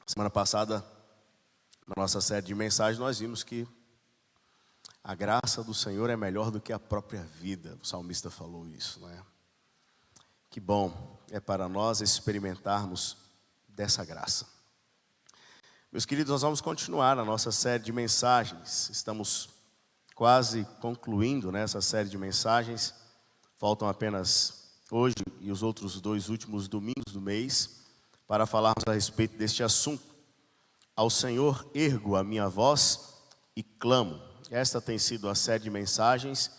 Semana passada, na nossa série de mensagens, nós vimos que a graça do Senhor é melhor do que a própria vida. O salmista falou isso, não é? Que bom é para nós experimentarmos dessa graça. Meus queridos, nós vamos continuar a nossa série de mensagens. Estamos quase concluindo essa série de mensagens. Faltam apenas hoje e os outros 2 últimos domingos do mês para falarmos a respeito deste assunto. Ao Senhor ergo a minha voz e clamo. Esta tem sido a série de mensagens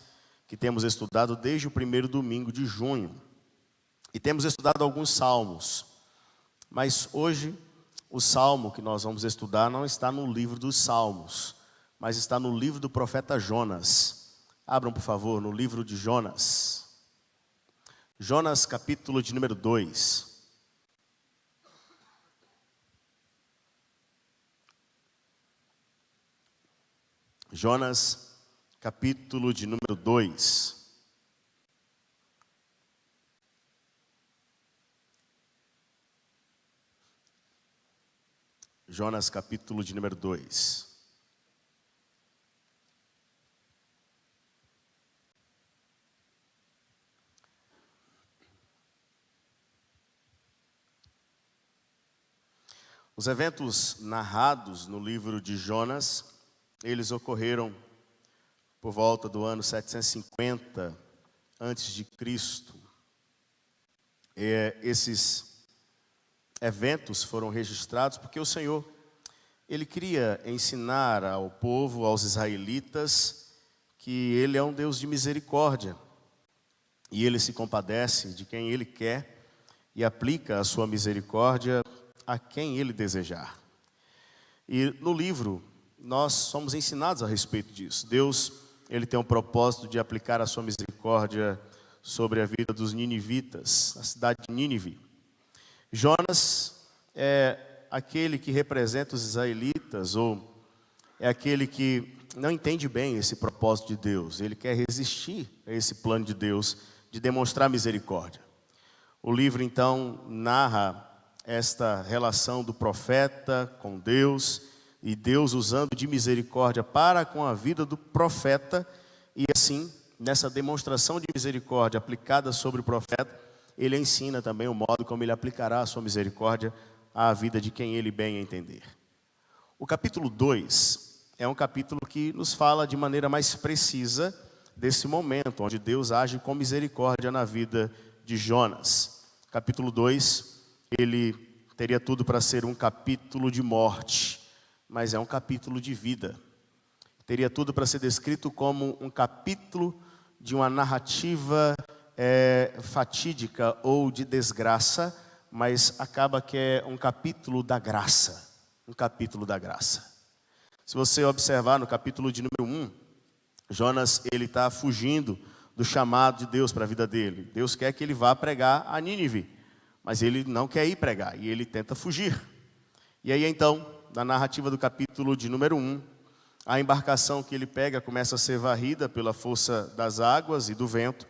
que temos estudado desde o primeiro domingo de junho. E temos estudado alguns salmos. Mas hoje, o salmo que nós vamos estudar não está no livro dos Salmos, mas está no livro do profeta Jonas. Abram, por favor, no livro de Jonas. Jonas, capítulo de número 2. Jonas, capítulo de número 2. Jonas, capítulo de número 2. Os eventos narrados no livro de Jonas, eles ocorreram por volta do ano 750 antes de Cristo. Esses eventos foram registrados porque o Senhor, Ele queria ensinar ao povo, aos israelitas, que Ele é um Deus de misericórdia. E Ele se compadece de quem Ele quer e aplica a sua misericórdia a quem Ele desejar. E no livro, nós somos ensinados a respeito disso. Deus, Ele tem um propósito de aplicar a sua misericórdia sobre a vida dos ninivitas, a cidade de Nínive. Jonas é aquele que representa os israelitas, ou é aquele que não entende bem esse propósito de Deus. Ele quer resistir a esse plano de Deus de demonstrar misericórdia. O livro, então, narra esta relação do profeta com Deus, e Deus usando de misericórdia para com a vida do profeta, e assim, nessa demonstração de misericórdia aplicada sobre o profeta, Ele ensina também o modo como Ele aplicará a sua misericórdia à vida de quem Ele bem entender. O capítulo 2 é um capítulo que nos fala de maneira mais precisa desse momento, onde Deus age com misericórdia na vida de Jonas. Capítulo 2, ele teria tudo para ser um capítulo de morte, mas é um capítulo de vida. Teria tudo para ser descrito como um capítulo de uma narrativa fatídica ou de desgraça, mas acaba que é um capítulo da graça. Um capítulo da graça. Se você observar no capítulo de número 1, Jonas, ele está fugindo do chamado de Deus para a vida dele. Deus quer que ele vá pregar a Nínive, mas ele não quer ir pregar, e ele tenta fugir. E aí então, na narrativa do capítulo de número 1, a embarcação que ele pega começa a ser varrida pela força das águas e do vento.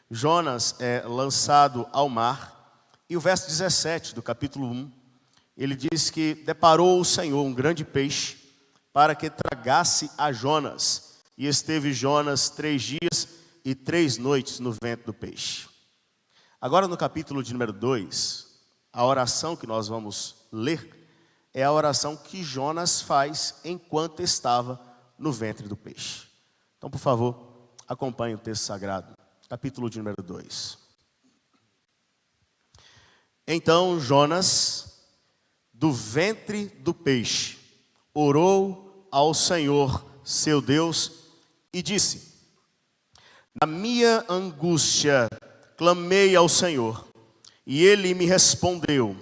Jonas é lançado ao mar. E o verso 17 do capítulo 1, ele diz que deparou o Senhor um grande peixe para que tragasse a Jonas. E esteve Jonas 3 dias e 3 noites no ventre do peixe. Agora no capítulo de número 2, a oração que nós vamos ler é a oração que Jonas faz enquanto estava no ventre do peixe. Então, por favor, acompanhe o texto sagrado, capítulo de número 2. Então Jonas, do ventre do peixe, orou ao Senhor, seu Deus, e disse: na minha angústia clamei ao Senhor, e Ele me respondeu.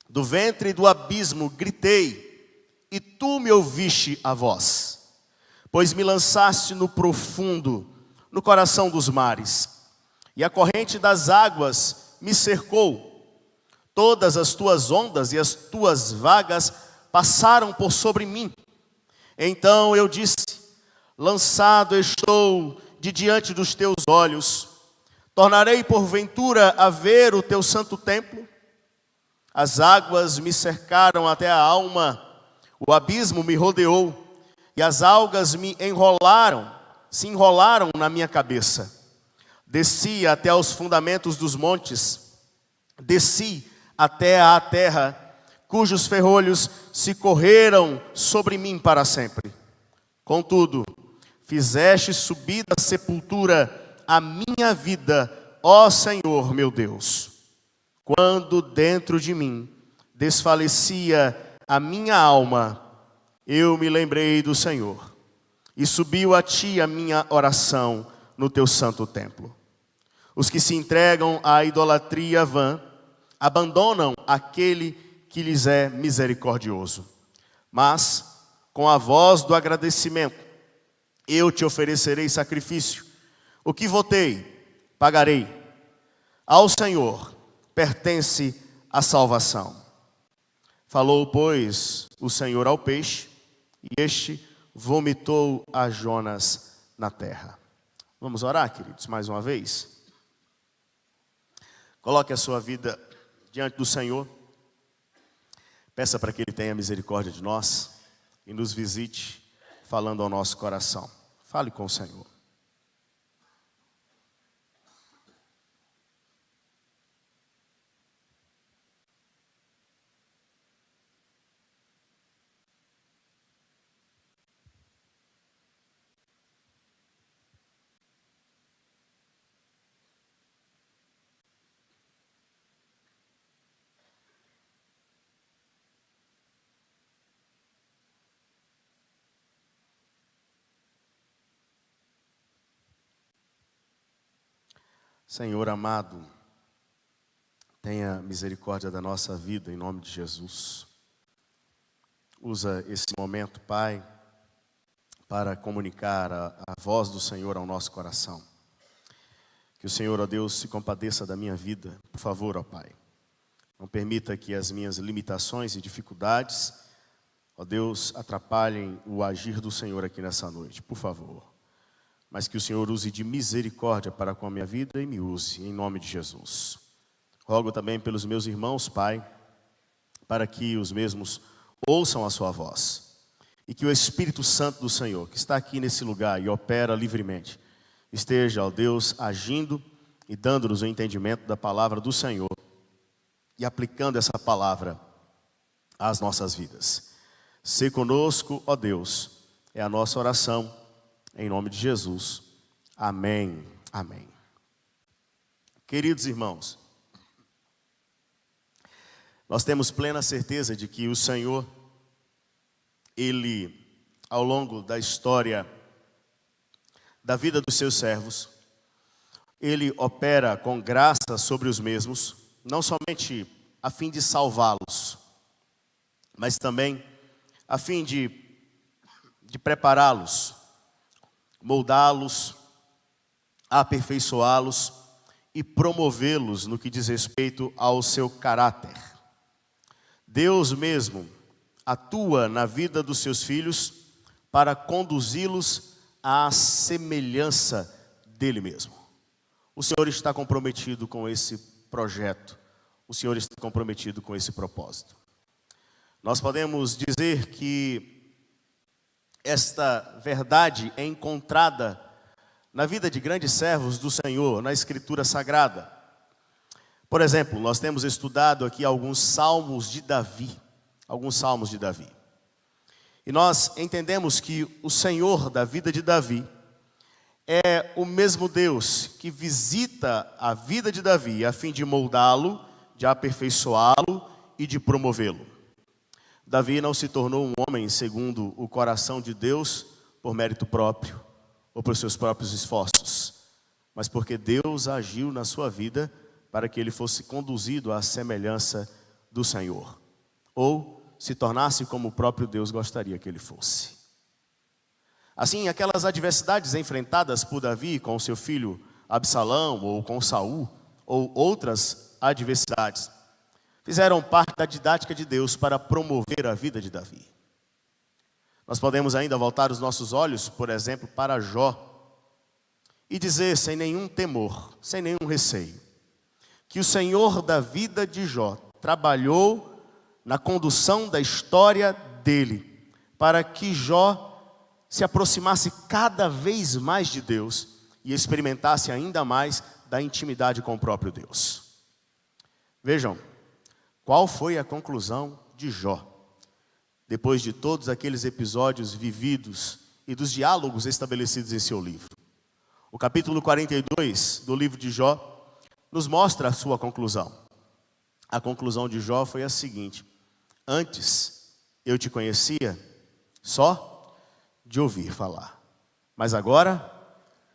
Do ventre do abismo gritei, e tu me ouviste a voz. Pois me lançaste no profundo, no coração dos mares, e a corrente das águas me cercou. Todas as tuas ondas e as tuas vagas passaram por sobre mim. Então eu disse: lançado estou de diante dos teus olhos. Tornarei porventura a ver o teu santo templo? As águas me cercaram até a alma, o abismo me rodeou, e as algas se enrolaram na minha cabeça. Desci até os fundamentos dos montes, desci até a terra, cujos ferrolhos se correram sobre mim para sempre. Contudo, fizeste subir da sepultura a minha vida, ó Senhor meu Deus. Quando dentro de mim desfalecia a minha alma, eu me lembrei do Senhor, e subiu a ti a minha oração no teu santo templo. Os que se entregam à idolatria vã, abandonam aquele que lhes é misericordioso. Mas, com a voz do agradecimento, eu te oferecerei sacrifício. O que votei, pagarei. Ao Senhor pertence a salvação. Falou, pois, o Senhor ao peixe, e este vomitou a Jonas na terra. Vamos orar, queridos, mais uma vez? Coloque a sua vida diante do Senhor. Peça para que Ele tenha misericórdia de nós e nos visite falando ao nosso coração. Fale com o Senhor. Senhor amado, tenha misericórdia da nossa vida, em nome de Jesus. Usa esse momento, Pai, para comunicar a voz do Senhor ao nosso coração. Que o Senhor, ó Deus, se compadeça da minha vida, por favor, ó Pai. Não permita que as minhas limitações e dificuldades, ó Deus, atrapalhem o agir do Senhor aqui nessa noite, por favor. Mas que o Senhor use de misericórdia para com a minha vida e me use, em nome de Jesus. Rogo também pelos meus irmãos, Pai, para que os mesmos ouçam a sua voz. E que o Espírito Santo do Senhor, que está aqui nesse lugar e opera livremente, esteja, ó Deus, agindo e dando-nos o entendimento da palavra do Senhor e aplicando essa palavra às nossas vidas. Se conosco, ó Deus, é a nossa oração. Em nome de Jesus, amém, amém. Queridos irmãos, nós temos plena certeza de que o Senhor, Ele, ao longo da história da vida dos seus servos, Ele opera com graça sobre os mesmos, não somente a fim de salvá-los, mas também a fim de prepará-los, moldá-los, aperfeiçoá-los e promovê-los no que diz respeito ao seu caráter. Deus mesmo atua na vida dos seus filhos para conduzi-los à semelhança dele mesmo. O Senhor está comprometido com esse projeto, o Senhor está comprometido com esse propósito. Nós podemos dizer que esta verdade é encontrada na vida de grandes servos do Senhor, na Escritura Sagrada. Por exemplo, nós temos estudado aqui alguns salmos de Davi. E nós entendemos que o Senhor da vida de Davi é o mesmo Deus que visita a vida de Davi a fim de moldá-lo, de aperfeiçoá-lo e de promovê-lo. Davi não se tornou um homem segundo o coração de Deus por mérito próprio ou por seus próprios esforços, mas porque Deus agiu na sua vida para que ele fosse conduzido à semelhança do Senhor, ou se tornasse como o próprio Deus gostaria que ele fosse. Assim, aquelas adversidades enfrentadas por Davi com seu filho Absalão, ou com Saul, ou outras adversidades, fizeram parte da didática de Deus para promover a vida de Davi. Nós podemos ainda voltar os nossos olhos, por exemplo, para Jó, e dizer sem nenhum temor, sem nenhum receio, que o Senhor da vida de Jó trabalhou na condução da história dele, para que Jó se aproximasse cada vez mais de Deus e experimentasse ainda mais da intimidade com o próprio Deus. Vejam, qual foi a conclusão de Jó, depois de todos aqueles episódios vividos e dos diálogos estabelecidos em seu livro? O capítulo 42 do livro de Jó nos mostra a sua conclusão. A conclusão de Jó foi a seguinte: antes eu te conhecia só de ouvir falar, mas agora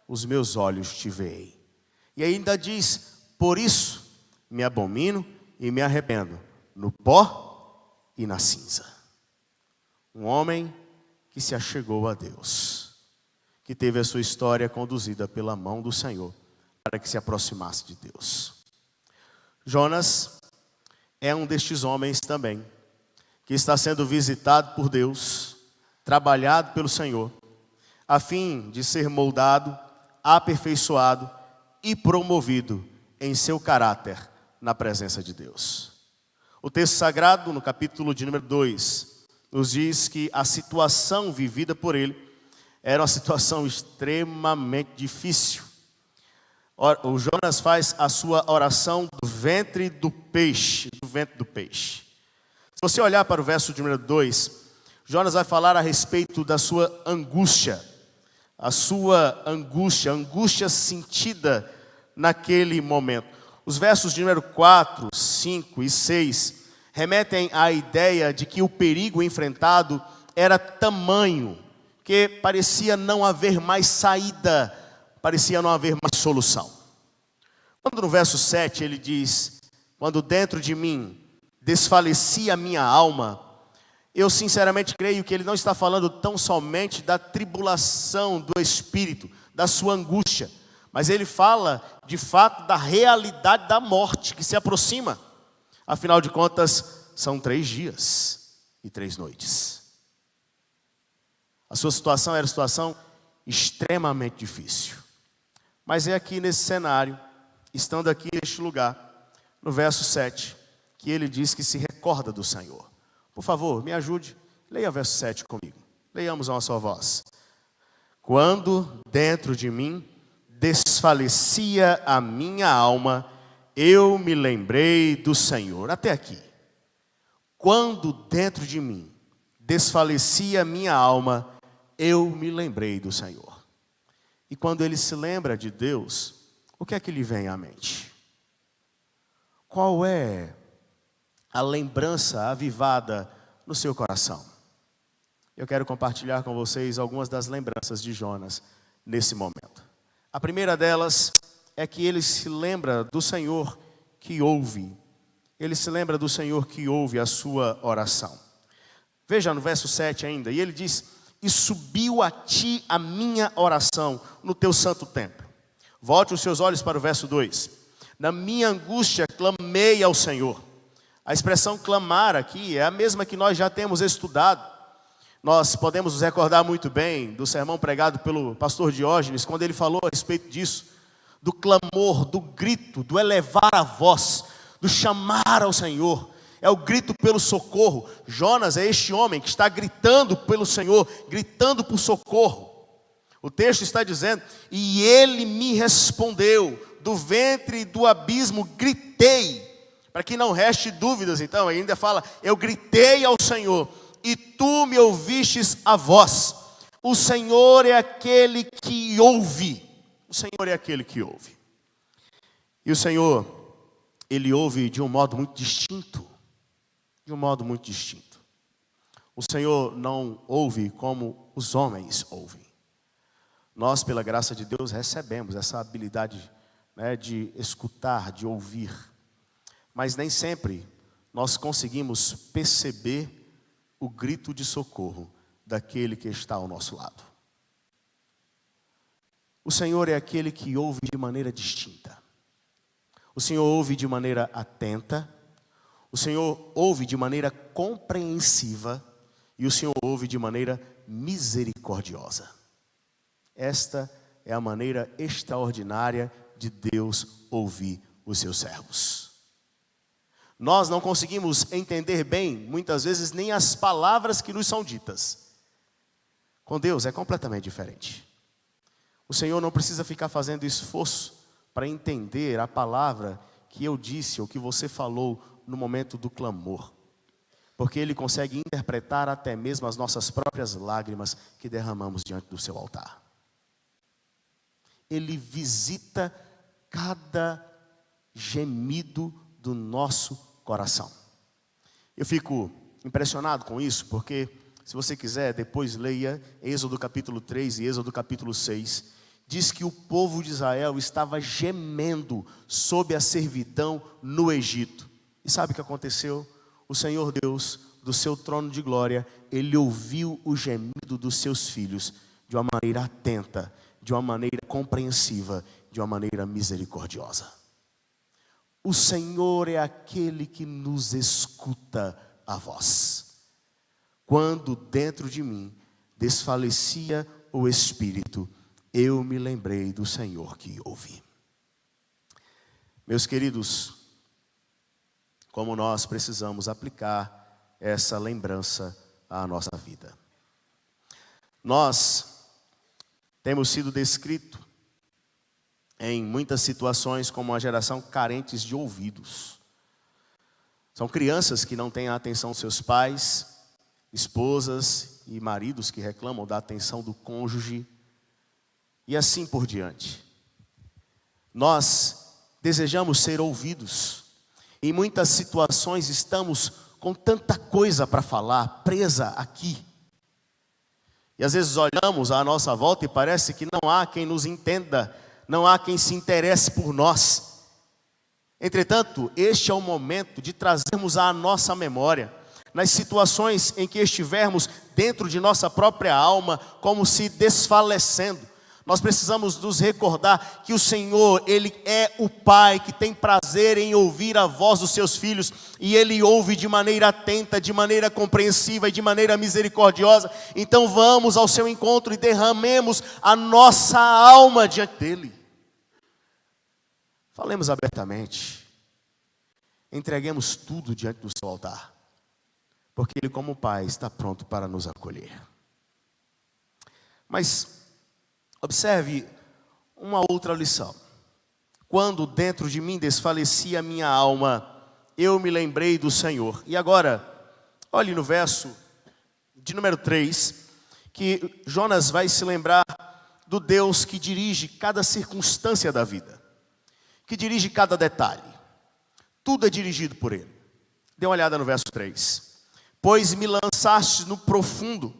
os meus olhos te veem. E ainda diz: por isso me abomino e me arrependo no pó e na cinza. Um homem que se achegou a Deus, que teve a sua história conduzida pela mão do Senhor, para que se aproximasse de Deus. Jonas é um destes homens também, que está sendo visitado por Deus, trabalhado pelo Senhor, a fim de ser moldado, aperfeiçoado e promovido em seu caráter na presença de Deus. O texto sagrado, no capítulo de número 2, nos diz que a situação vivida por ele era uma situação extremamente difícil. O Jonas faz a sua oração do ventre do peixe, Se você olhar para o verso de número 2, Jonas vai falar a respeito da sua angústia, angústia sentida naquele momento. Os versos de número 4, 5 e 6 remetem à ideia de que o perigo enfrentado era tamanho, que parecia não haver mais saída, parecia não haver mais solução. Quando no verso 7 ele diz: quando dentro de mim desfalecia a minha alma, eu sinceramente creio que ele não está falando tão somente da tribulação do espírito, da sua angústia, mas ele fala de fato da realidade da morte que se aproxima. Afinal de contas, são 3 dias e 3 noites. A sua situação era uma situação extremamente difícil. Mas é aqui nesse cenário, estando aqui neste lugar, no verso 7, que ele diz que se recorda do Senhor. Por favor, me ajude, leia o verso 7 comigo. Leiamos a uma só voz. Quando dentro de mim desfalecia a minha alma, eu me lembrei do Senhor. Até aqui. Quando dentro de mim desfalecia a minha alma, eu me lembrei do Senhor. E quando ele se lembra de Deus, o que é que lhe vem à mente? Qual é a lembrança avivada no seu coração? Eu quero compartilhar com vocês algumas das lembranças de Jonas nesse momento. A primeira delas é que ele se lembra do Senhor que ouve. Ele se lembra do Senhor que ouve a sua oração. Veja no verso 7 ainda, e ele diz: e subiu a ti a minha oração no teu santo templo. Volte os seus olhos para o verso 2. Na minha angústia clamei ao Senhor. A expressão clamar aqui é a mesma que nós já temos estudado. Nós podemos nos recordar muito bem do sermão pregado pelo pastor Diógenes, quando ele falou a respeito disso, do clamor, do grito, do elevar a voz, do chamar ao Senhor. É o grito pelo socorro. Jonas é este homem que está gritando pelo Senhor, gritando por socorro. O texto está dizendo: e ele me respondeu, do ventre do abismo gritei. Para que não reste dúvidas, então, ainda fala: eu gritei ao Senhor, e tu me ouvistes a voz. O Senhor é aquele que ouve. O Senhor é aquele que ouve. E o Senhor, Ele ouve de um modo muito distinto. De um modo muito distinto. O Senhor não ouve como os homens ouvem. Nós, pela graça de Deus, recebemos essa habilidade, de escutar, de ouvir. Mas nem sempre nós conseguimos perceber o grito de socorro daquele que está ao nosso lado. O Senhor é aquele que ouve de maneira distinta. O Senhor ouve de maneira atenta. O Senhor ouve de maneira compreensiva. E o Senhor ouve de maneira misericordiosa. Esta é a maneira extraordinária de Deus ouvir os seus servos. Nós não conseguimos entender bem, muitas vezes, nem as palavras que nos são ditas. Com Deus é completamente diferente. O Senhor não precisa ficar fazendo esforço para entender a palavra que eu disse ou que você falou no momento do clamor. Porque Ele consegue interpretar até mesmo as nossas próprias lágrimas que derramamos diante do seu altar. Ele visita cada gemido do nosso coração. Eu fico impressionado com isso, porque se você quiser, depois leia Êxodo capítulo 3 e Êxodo capítulo 6. Diz que o povo de Israel estava gemendo sob a servidão no Egito. E sabe o que aconteceu? O Senhor Deus, do seu trono de glória, Ele ouviu o gemido dos seus filhos de uma maneira atenta, de uma maneira compreensiva, de uma maneira misericordiosa. O Senhor é aquele que nos escuta a voz. Quando dentro de mim desfalecia o espírito, eu me lembrei do Senhor que ouvi. Meus queridos, como nós precisamos aplicar essa lembrança à nossa vida. Nós temos sido descritos em muitas situações como uma geração carentes de ouvidos. São crianças que não têm a atenção dos seus pais, esposas e maridos que reclamam da atenção do cônjuge, e assim por diante. Nós desejamos ser ouvidos. Em muitas situações estamos com tanta coisa para falar, presa aqui. E às vezes olhamos à nossa volta e parece que não há quem nos entenda, não há quem se interesse por nós. Entretanto, este é o momento de trazermos à nossa memória, nas situações em que estivermos dentro de nossa própria alma, como se desfalecendo, nós precisamos nos recordar que o Senhor, Ele é o Pai que tem prazer em ouvir a voz dos seus filhos, e Ele ouve de maneira atenta, de maneira compreensiva e de maneira misericordiosa. Então vamos ao seu encontro e derramemos a nossa alma diante dEle. Falemos abertamente, entreguemos tudo diante do seu altar, porque Ele, como Pai, está pronto para nos acolher. Mas observe uma outra lição. Quando dentro de mim desfalecia a minha alma, eu me lembrei do Senhor. E agora, olhe no verso de número 3, que Jonas vai se lembrar do Deus que dirige cada circunstância da vida, que dirige cada detalhe. Tudo é dirigido por Ele. Dê uma olhada no verso 3. Pois me lançaste no profundo,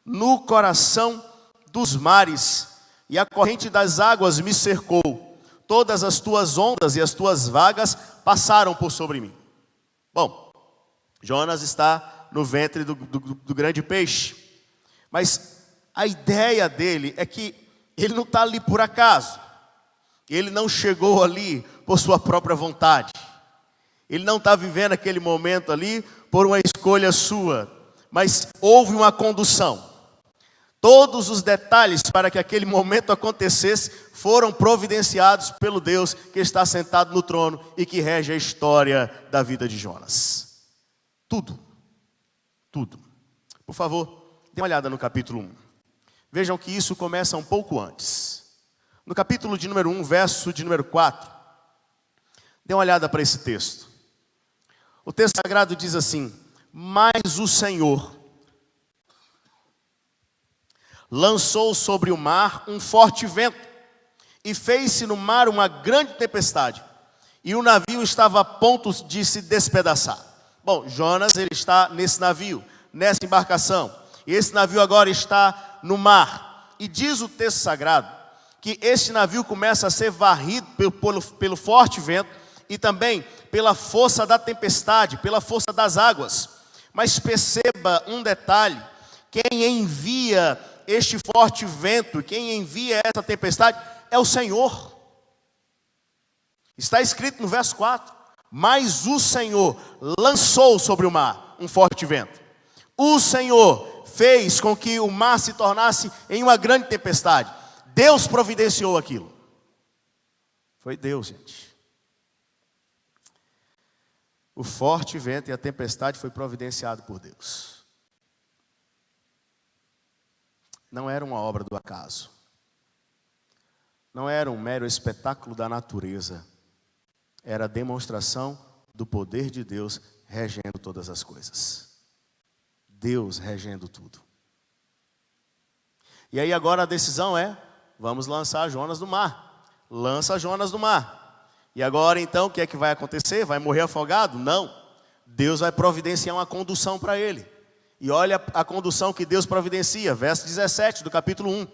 no coração dos mares, e a corrente das águas me cercou. Todas as tuas ondas e as tuas vagas passaram por sobre mim. Bom, Jonas está no ventre do grande peixe. Mas a ideia dele é que ele não está ali por acaso. Ele não chegou ali por sua própria vontade. Ele não está vivendo aquele momento ali por uma escolha sua. Mas houve uma condução. Todos os detalhes para que aquele momento acontecesse foram providenciados pelo Deus que está sentado no trono e que rege a história da vida de Jonas. Tudo. Tudo. Por favor, dê uma olhada no capítulo 1. Vejam que isso começa um pouco antes. No capítulo de número 1, verso de número 4. Dê uma olhada para esse texto. O texto sagrado diz assim: mas o Senhor lançou sobre o mar um forte vento, e fez-se no mar uma grande tempestade, e o navio estava a ponto de se despedaçar. Bom, Jonas, ele está nesse navio, nessa embarcação, e esse navio agora está no mar, e diz o texto sagrado, que este navio começa a ser varrido pelo forte vento, e também pela força da tempestade, pela força das águas. Mas perceba um detalhe: quem envia este forte vento, quem envia essa tempestade é o Senhor. Está escrito no verso 4: mas o Senhor lançou sobre o mar um forte vento. O Senhor fez com que o mar se tornasse em uma grande tempestade. Deus providenciou aquilo. Foi Deus, gente. o forte vento e a tempestade foi providenciado por Deus. Não era uma obra do acaso. Não era um mero espetáculo da natureza. Era a demonstração do poder de Deus regendo todas as coisas. Deus regendo tudo. E aí agora a decisão é, vamos lançar Jonas no mar. Lança Jonas no mar. E agora então o que é que vai acontecer? Vai morrer afogado? Não. Deus vai providenciar uma condução para ele. E olha a condução que Deus providencia. Verso 17 do capítulo 1.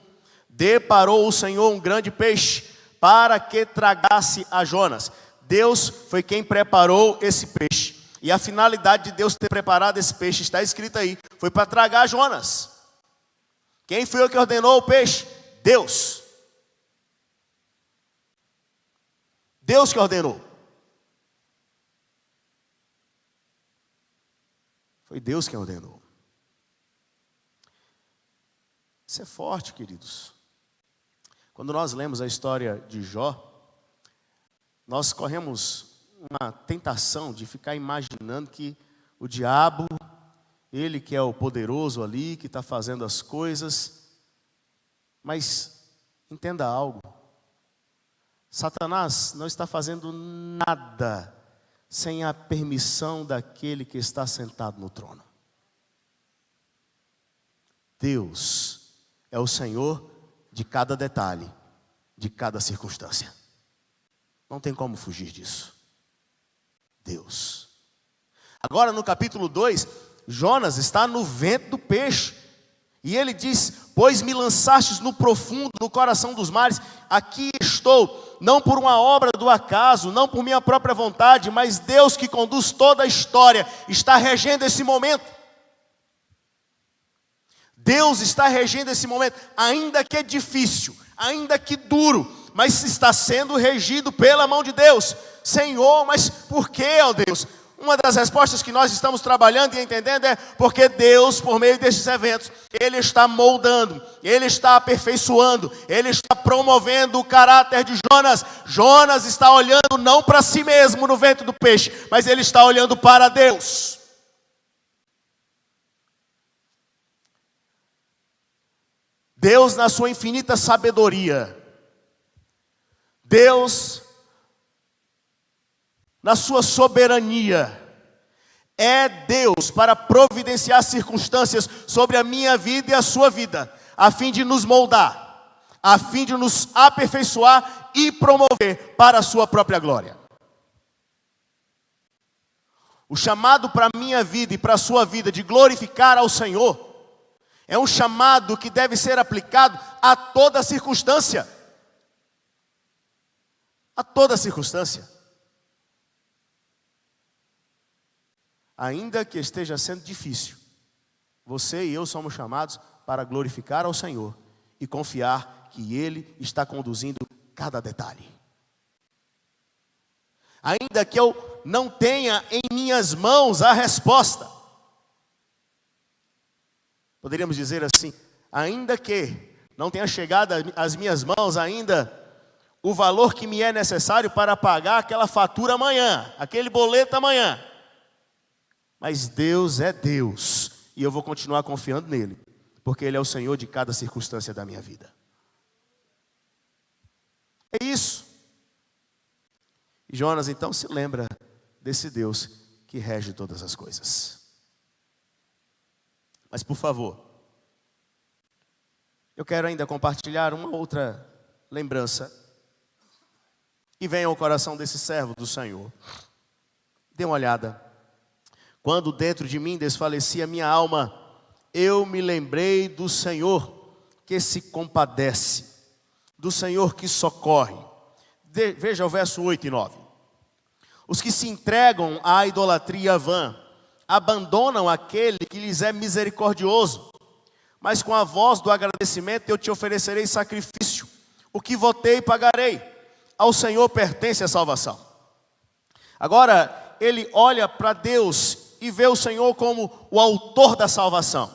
Deparou o Senhor um grande peixe para que tragasse a Jonas. Deus foi quem preparou esse peixe. E a finalidade de Deus ter preparado esse peixe, está escrito aí, foi para tragar Jonas. Quem foi o que ordenou o peixe? Deus. Deus que ordenou. Foi Deus quem ordenou. Isso é forte, queridos. Quando nós lemos a história de Jó, nós corremos uma tentação de ficar imaginando que o diabo, ele que é o poderoso ali, que está fazendo as coisas, mas entenda algo, Satanás não está fazendo nada sem a permissão daquele que está sentado no trono. Deus é o Senhor de cada detalhe, de cada circunstância. Não tem como fugir disso. Deus. Agora no capítulo 2, Jonas está no ventre do peixe. E ele diz, pois me lançastes no profundo, no coração dos mares, aqui estou, não por uma obra do acaso, não por minha própria vontade, mas Deus que conduz toda a história, está regendo esse momento. Deus está regendo esse momento, ainda que é difícil, ainda que duro, mas está sendo regido pela mão de Deus. Senhor, mas por que, ó Deus? Uma das respostas que nós estamos trabalhando e entendendo é porque Deus, por meio desses eventos, Ele está moldando, Ele está aperfeiçoando, Ele está promovendo o caráter de Jonas. Jonas está olhando não para si mesmo no ventre do peixe, mas ele está olhando para Deus. Deus na sua infinita sabedoria, Deus na sua soberania, é Deus para providenciar circunstâncias sobre a minha vida e a sua vida, a fim de nos moldar, a fim de nos aperfeiçoar e promover para a sua própria glória. O chamado para a minha vida e para a sua vida de glorificar ao Senhor, é um chamado que deve ser aplicado a toda circunstância. A toda circunstância. Ainda que esteja sendo difícil, você e eu somos chamados para glorificar ao Senhor e confiar que Ele está conduzindo cada detalhe. Ainda que eu não tenha em minhas mãos a resposta, poderíamos dizer assim, ainda que não tenha chegado às minhas mãos ainda o valor que me é necessário para pagar aquela fatura amanhã, aquele boleto amanhã, mas Deus é Deus, e eu vou continuar confiando nele, porque Ele é o Senhor de cada circunstância da minha vida. É isso. E Jonas então se lembra desse Deus que rege todas as coisas. Mas por favor, eu quero ainda compartilhar uma outra lembrança que vem ao coração desse servo do Senhor. Dê uma olhada. Quando dentro de mim desfalecia minha alma, eu me lembrei do Senhor que se compadece, do Senhor que socorre. Veja o verso 8 e 9. Os que se entregam à idolatria vã, abandonam aquele que lhes é misericordioso. Mas com a voz do agradecimento eu te oferecerei sacrifício. O que votei pagarei. Ao Senhor pertence a salvação. Agora ele olha para Deus e vê o Senhor como o autor da salvação.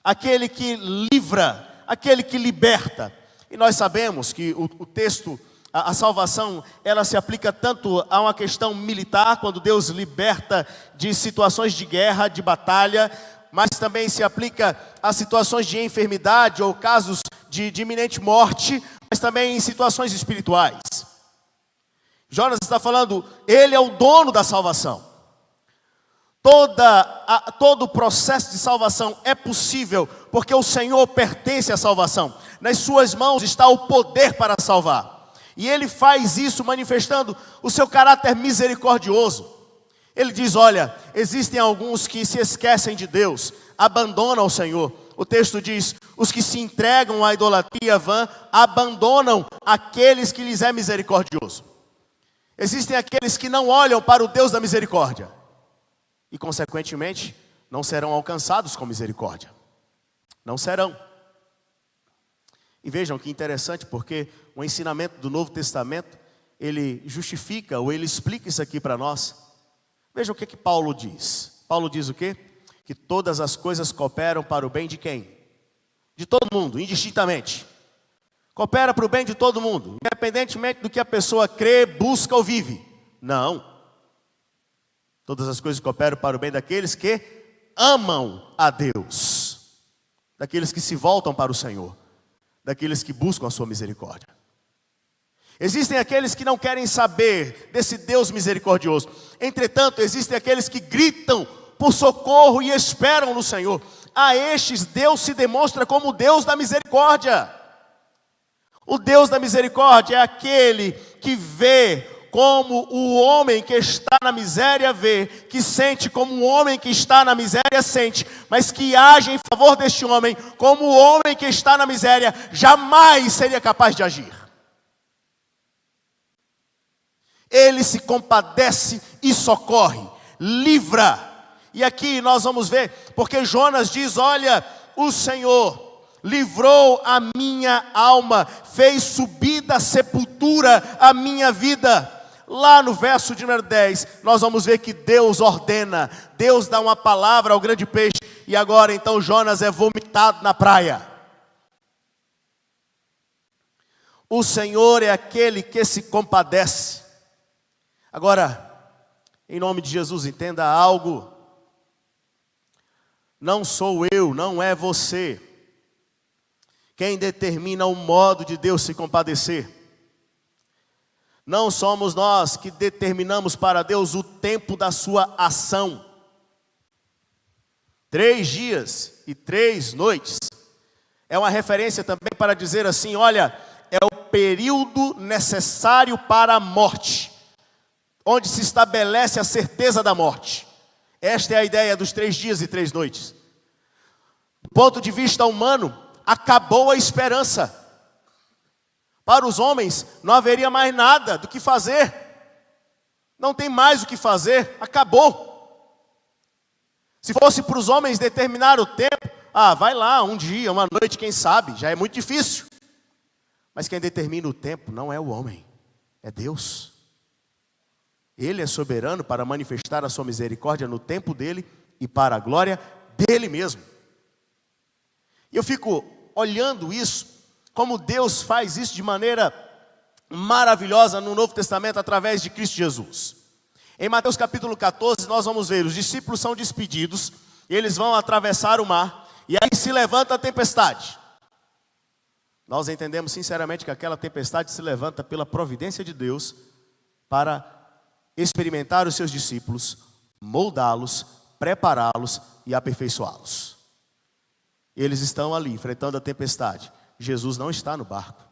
Aquele que livra, aquele que liberta. E nós sabemos que o texto a salvação, ela se aplica tanto a uma questão militar, quando Deus liberta de situações de guerra, de batalha, mas também se aplica a situações de enfermidade ou casos de iminente morte, mas também em situações espirituais. Jonas está falando, ele é o dono da salvação. Todo o processo de salvação é possível, porque o Senhor pertence à salvação. Nas suas mãos está o poder para salvar. E Ele faz isso manifestando o seu caráter misericordioso. Ele diz, olha, existem alguns que se esquecem de Deus, abandonam o Senhor. O texto diz, os que se entregam à idolatria vã, abandonam aqueles que lhes é misericordioso. Existem aqueles que não olham para o Deus da misericórdia. E consequentemente, não serão alcançados com misericórdia. Não serão. E vejam que interessante, porque o ensinamento do Novo Testamento, ele justifica, ou ele explica isso aqui para nós. Vejam o que Paulo diz. Paulo diz o quê? Que todas as coisas cooperam para o bem de quem? De todo mundo, indistintamente. Coopera para o bem de todo mundo, independentemente do que a pessoa crê, busca ou vive. Não. Todas as coisas cooperam para o bem daqueles que amam a Deus. Daqueles que se voltam para o Senhor. Daqueles que buscam a sua misericórdia. Existem aqueles que não querem saber desse Deus misericordioso. Entretanto, existem aqueles que gritam por socorro e esperam no Senhor. A estes, Deus se demonstra como o Deus da misericórdia. O Deus da misericórdia é aquele que vê como o homem que está na miséria vê, que sente como o homem que está na miséria sente, mas que age em favor deste homem, como o homem que está na miséria jamais seria capaz de agir. Ele se compadece e socorre, livra. E aqui nós vamos ver, porque Jonas diz, olha, o Senhor livrou a minha alma, fez subir da sepultura a minha vida. Lá no verso de número 10, nós vamos ver que Deus ordena, Deus dá uma palavra ao grande peixe, e agora então Jonas é vomitado na praia. O Senhor é aquele que se compadece. Agora, em nome de Jesus, entenda algo. Não sou eu, não é você quem determina o modo de Deus se compadecer. Não somos nós que determinamos para Deus o tempo da sua ação. 3 dias e 3 noites. É uma referência também para dizer assim, olha, é o período necessário para a morte, onde se estabelece a certeza da morte. Esta é a ideia dos 3 dias e 3 noites. Do ponto de vista humano, acabou a esperança. Para os homens não haveria mais nada do que fazer. Não tem mais o que fazer, acabou. Se fosse para os homens determinar o tempo, vai lá, um dia, uma noite, quem sabe, já é muito difícil. Mas quem determina o tempo não é o homem, é Deus. Ele é soberano para manifestar a sua misericórdia no tempo dele e para a glória dele mesmo. E eu fico olhando isso, como Deus faz isso de maneira maravilhosa no Novo Testamento através de Cristo Jesus. Em Mateus capítulo 14 nós vamos ver, os discípulos são despedidos, eles vão atravessar o mar, e aí se levanta a tempestade. Nós entendemos sinceramente que aquela tempestade se levanta pela providência de Deus para experimentar os seus discípulos, moldá-los, prepará-los e aperfeiçoá-los. Eles estão ali enfrentando a tempestade. Jesus não está no barco.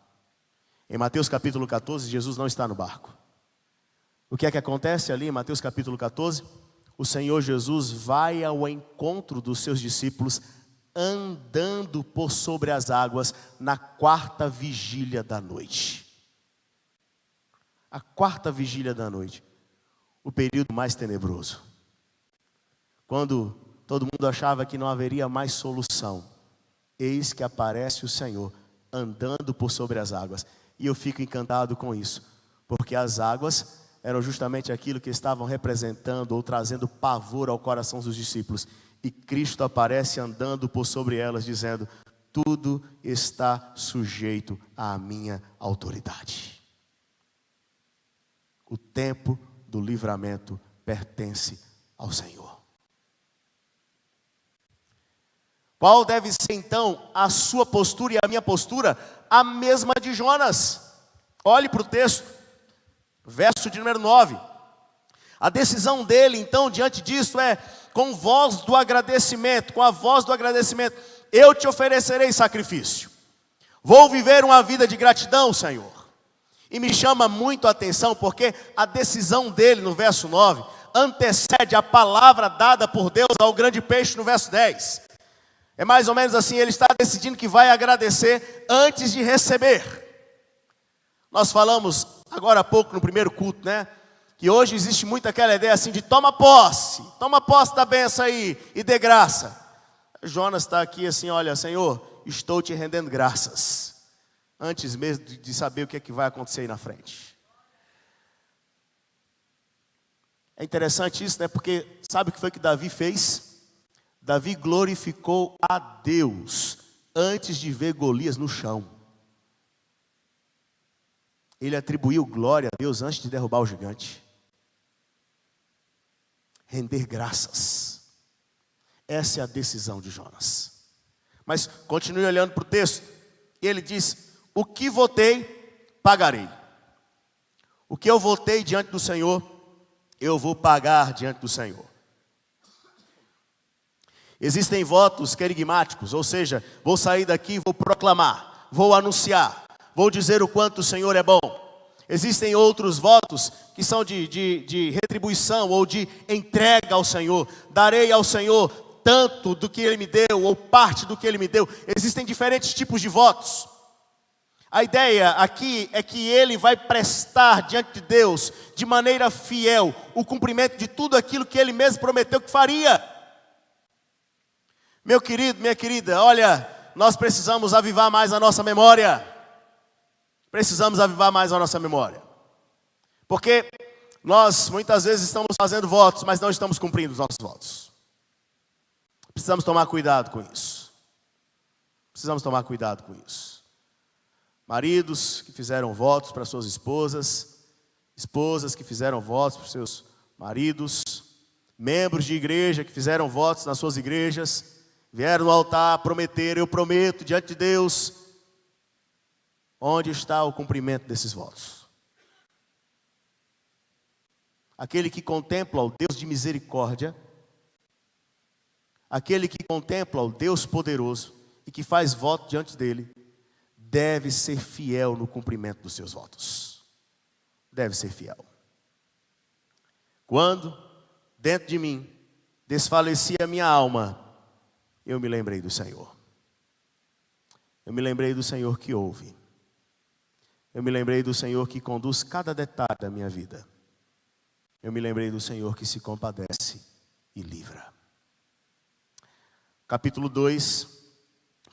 Em Mateus capítulo 14, Jesus não está no barco. O que é que acontece ali em Mateus capítulo 14? O Senhor Jesus vai ao encontro dos seus discípulos andando por sobre as águas na 4ª vigília da noite. A 4ª vigília da noite. O período mais tenebroso. Quando todo mundo achava que não haveria mais solução, eis que aparece o Senhor andando por sobre as águas. E eu fico encantado com isso, porque as águas eram justamente aquilo que estavam representando ou trazendo pavor ao coração dos discípulos. E Cristo aparece andando por sobre elas, dizendo: tudo está sujeito à minha autoridade. O tempo do livramento pertence ao Senhor. Qual deve ser então a sua postura e a minha postura? A mesma de Jonas. Olhe para o texto, verso de número 9. A decisão dele então diante disso é com voz do agradecimento, com a voz do agradecimento: eu te oferecerei sacrifício. Vou viver uma vida de gratidão, Senhor. E me chama muito a atenção porque a decisão dele no verso 9 antecede a palavra dada por Deus ao grande peixe no verso 10. É mais ou menos assim, ele está decidindo que vai agradecer antes de receber. Nós falamos agora há pouco no primeiro culto, né? Que hoje existe muito aquela ideia assim de toma posse da bênção aí e dê graça. Jonas está aqui assim, olha, Senhor, estou te rendendo graças, antes mesmo de saber o que é que vai acontecer aí na frente. É interessante isso, né? Porque sabe o que foi que Davi fez? Davi glorificou a Deus antes de ver Golias no chão. Ele atribuiu glória a Deus antes de derrubar o gigante. Render graças. Essa é a decisão de Jonas. Mas continue olhando para o texto. Ele diz: o que votei, pagarei. O que eu votei diante do Senhor, eu vou pagar diante do Senhor. Existem votos querigmáticos, ou seja, vou sair daqui e vou proclamar, vou anunciar, vou dizer o quanto o Senhor é bom. Existem outros votos que são de retribuição ou de entrega ao Senhor. Darei ao Senhor tanto do que Ele me deu, ou parte do que Ele me deu. Existem diferentes tipos de votos. A ideia aqui é que ele vai prestar diante de Deus, de maneira fiel, o cumprimento de tudo aquilo que ele mesmo prometeu que faria. Meu querido, minha querida, olha, nós precisamos avivar mais a nossa memória. Precisamos avivar mais a nossa memória. Porque nós muitas vezes estamos fazendo votos, mas não estamos cumprindo os nossos votos. Precisamos tomar cuidado com isso. Precisamos tomar cuidado com isso. Maridos que fizeram votos para suas esposas, esposas que fizeram votos para seus maridos, membros de igreja que fizeram votos nas suas igrejas, vieram no altar, prometeram: eu prometo diante de Deus. Onde está o cumprimento desses votos? Aquele que contempla o Deus de misericórdia, aquele que contempla o Deus poderoso e que faz voto diante dele, deve ser fiel no cumprimento dos seus votos. Deve ser fiel. Quando dentro de mim desfalecia a minha alma, eu me lembrei do Senhor. Eu me lembrei do Senhor que ouve. Eu me lembrei do Senhor que conduz cada detalhe da minha vida. Eu me lembrei do Senhor que se compadece e livra. Capítulo 2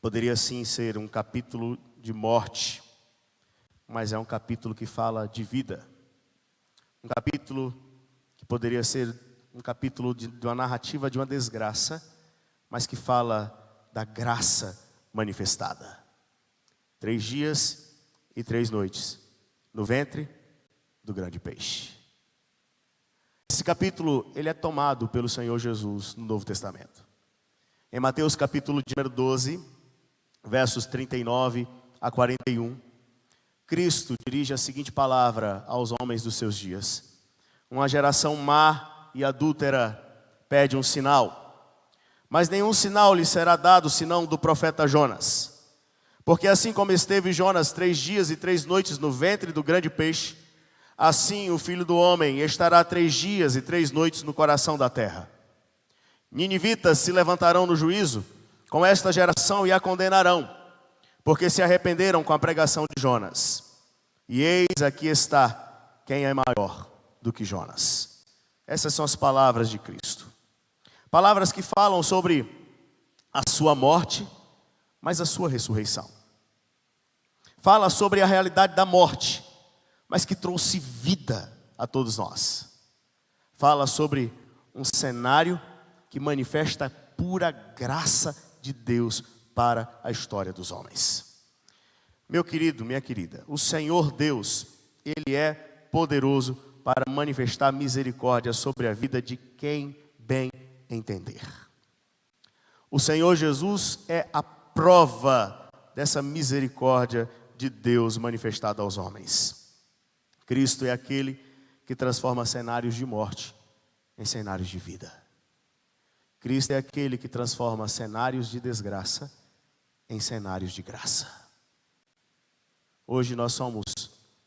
poderia sim ser um capítulo de morte, mas é um capítulo que fala de vida. Um capítulo que poderia ser um capítulo de uma narrativa de uma desgraça, mas que fala da graça manifestada. 3 dias e 3 noites no ventre do grande peixe. Esse capítulo, ele é tomado pelo Senhor Jesus no Novo Testamento. Em Mateus capítulo de número 12, versos 39 a 41, Cristo dirige a seguinte palavra aos homens dos seus dias: uma geração má e adúltera pede um sinal, mas nenhum sinal lhe será dado senão do profeta Jonas. Porque assim como esteve Jonas 3 dias e 3 noites no ventre do grande peixe, assim o Filho do Homem estará 3 dias e 3 noites no coração da terra. Ninivitas se levantarão no juízo com esta geração e a condenarão, porque se arrependeram com a pregação de Jonas. E eis aqui está quem é maior do que Jonas. Essas são as palavras de Cristo. Palavras que falam sobre a sua morte, mas a sua ressurreição. Fala sobre a realidade da morte, mas que trouxe vida a todos nós. Fala sobre um cenário que manifesta a pura graça de Deus para a história dos homens. Meu querido, minha querida, o Senhor Deus, Ele é poderoso para manifestar misericórdia sobre a vida de quem bem entender. O Senhor Jesus é a prova dessa misericórdia de Deus manifestada aos homens. Cristo é aquele que transforma cenários de morte em cenários de vida. Cristo é aquele que transforma cenários de desgraça em cenários de graça. Hoje nós somos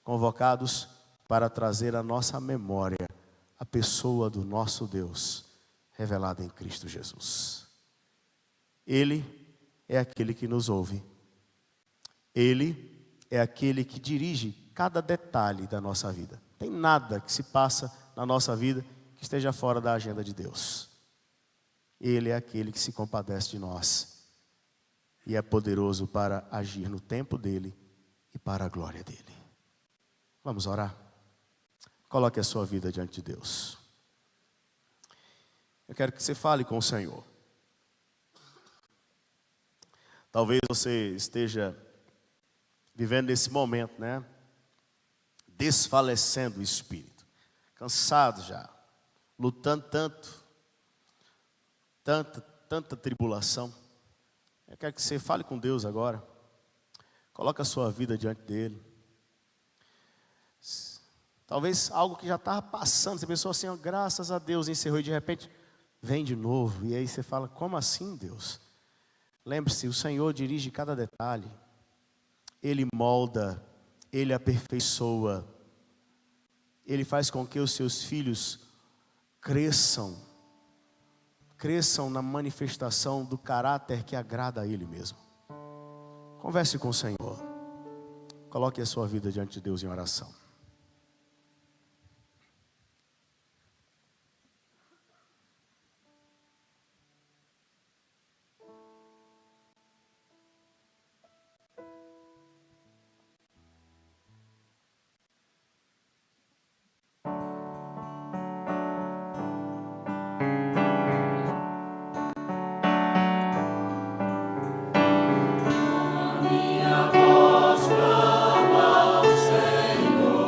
convocados para trazer à nossa memória a pessoa do nosso Deus, revelada em Cristo Jesus. Ele é aquele que nos ouve. Ele é aquele que dirige cada detalhe da nossa vida. Não tem nada que se passa na nossa vida que esteja fora da agenda de Deus. Ele é aquele que se compadece de nós e é poderoso para agir no tempo dele e para a glória dele. Vamos orar? Coloque a sua vida diante de Deus. Eu quero que você fale com o Senhor. Talvez você esteja vivendo nesse momento, né? Desfalecendo o espírito. Cansado já. Lutando tanta tribulação. Eu quero que você fale com Deus agora. Coloque a sua vida diante dele. Talvez algo que já estava passando, você pensou assim, graças a Deus, encerrou e de repente vem de novo. E aí você fala, como assim, Deus? Lembre-se, o Senhor dirige cada detalhe. Ele molda, Ele aperfeiçoa. Ele faz com que os seus filhos cresçam na manifestação do caráter que agrada a Ele mesmo. Converse com o Senhor. Coloque a sua vida diante de Deus em oração. Minha voz clama ao Senhor.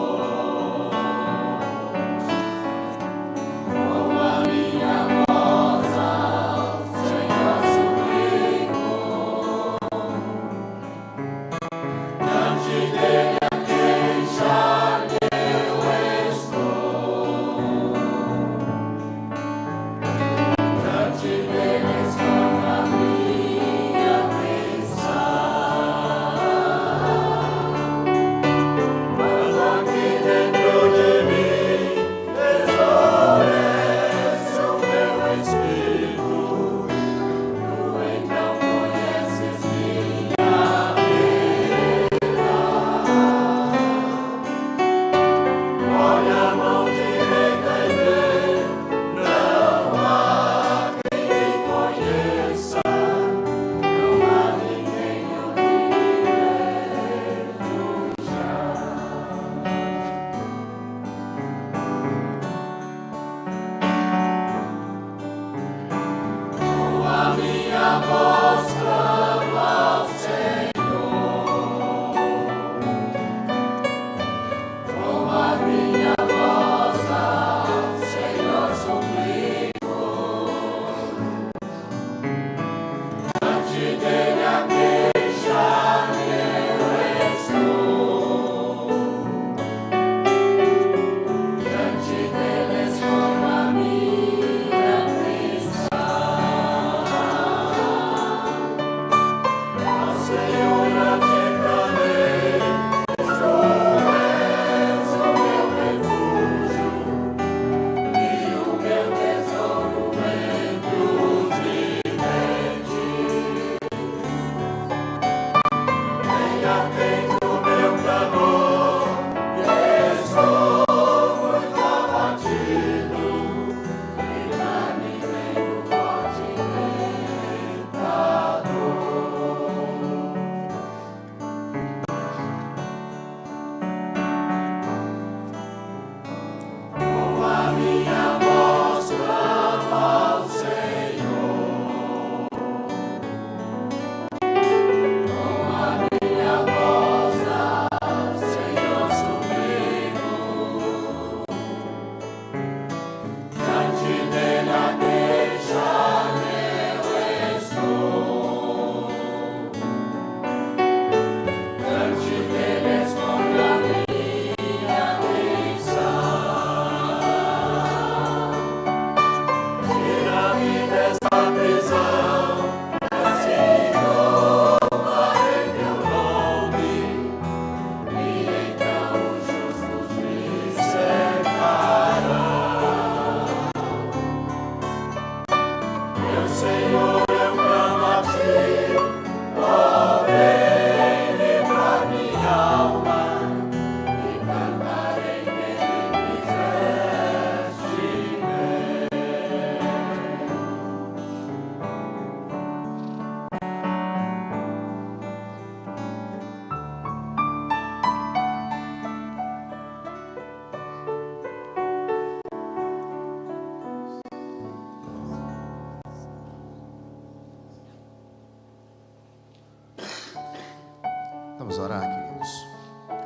orar, queridos.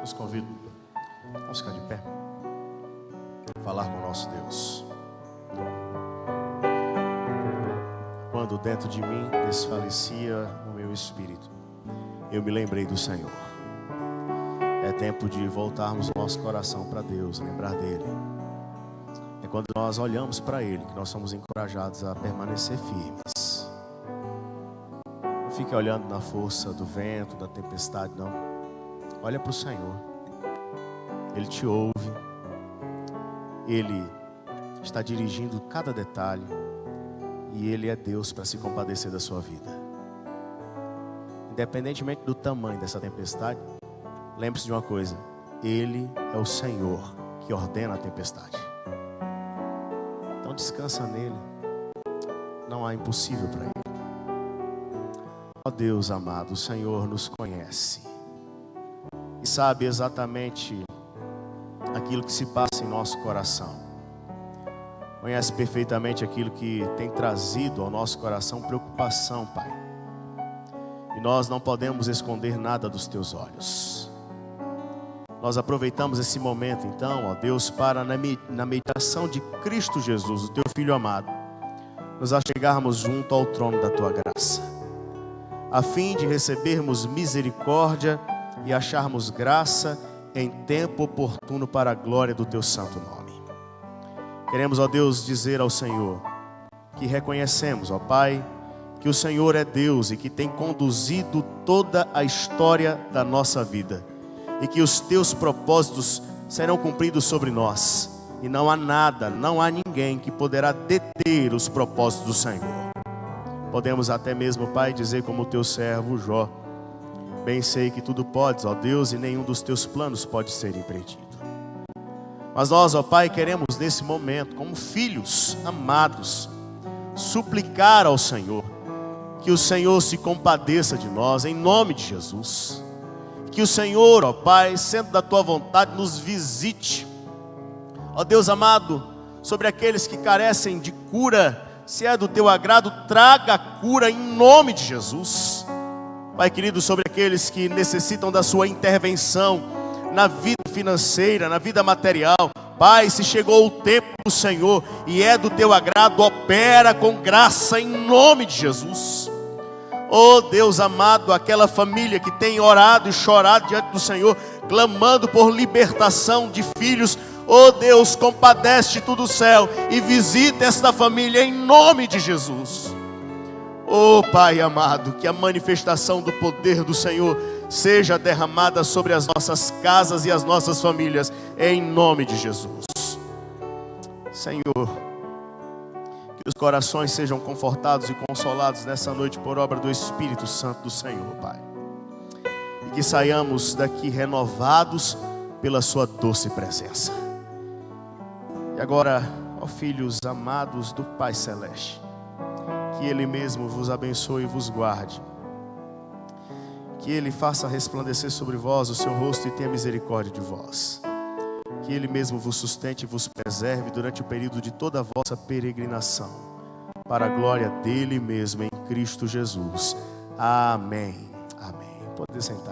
Os convido, vamos ficar de pé, falar com o nosso Deus. Quando dentro de mim desfalecia o meu espírito, eu me lembrei do Senhor. É tempo de voltarmos o nosso coração para Deus, lembrar dEle. É quando nós olhamos para Ele que nós somos encorajados a permanecer firmes. Não fique olhando na força do vento, da tempestade, não. Olha para o Senhor. Ele te ouve. Ele está dirigindo cada detalhe. E Ele é Deus para se compadecer da sua vida. Independentemente do tamanho dessa tempestade, lembre-se de uma coisa: Ele é o Senhor que ordena a tempestade. Então descansa nele. Não há impossível para Ele. Ó Deus amado, o Senhor nos conhece e sabe exatamente aquilo que se passa em nosso coração. Conhece perfeitamente aquilo que tem trazido ao nosso coração preocupação, Pai. E nós não podemos esconder nada dos Teus olhos. Nós aproveitamos esse momento, então, ó Deus, para na meditação de Cristo Jesus, o Teu Filho amado, nos achegarmos junto ao trono da Tua graça, a fim de recebermos misericórdia e acharmos graça em tempo oportuno para a glória do Teu santo nome. Queremos, ó Deus, dizer ao Senhor que reconhecemos, ó Pai, que o Senhor é Deus e que tem conduzido toda a história da nossa vida. E que os Teus propósitos serão cumpridos sobre nós. E não há nada, não há ninguém que poderá deter os propósitos do Senhor. Podemos até mesmo, Pai, dizer como o Teu servo Jó: bem sei que tudo podes, ó Deus, e nenhum dos Teus planos pode ser impedido. Mas nós, ó Pai, queremos nesse momento, como filhos amados, suplicar ao Senhor que o Senhor se compadeça de nós, em nome de Jesus. Que o Senhor, ó Pai, sendo da Tua vontade, nos visite. Ó Deus amado, sobre aqueles que carecem de cura, se é do Teu agrado, traga a cura em nome de Jesus. Pai querido, sobre aqueles que necessitam da Sua intervenção na vida financeira, na vida material, Pai, se chegou o tempo do Senhor e é do Teu agrado, opera com graça em nome de Jesus. Oh Deus amado, aquela família que tem orado e chorado diante do Senhor, clamando por libertação de filhos, oh Deus, compadece-te do céu e visita esta família em nome de Jesus. Oh Pai amado, que a manifestação do poder do Senhor seja derramada sobre as nossas casas e as nossas famílias, em nome de Jesus. Senhor, que os corações sejam confortados e consolados nessa noite por obra do Espírito Santo do Senhor, Pai. E que saiamos daqui renovados pela Sua doce presença. E agora, ó filhos amados do Pai Celeste, que Ele mesmo vos abençoe e vos guarde. Que Ele faça resplandecer sobre vós o seu rosto e tenha misericórdia de vós. Que Ele mesmo vos sustente e vos preserve durante o período de toda a vossa peregrinação, para a glória dEle mesmo em Cristo Jesus. Amém. Amém. Pode sentar.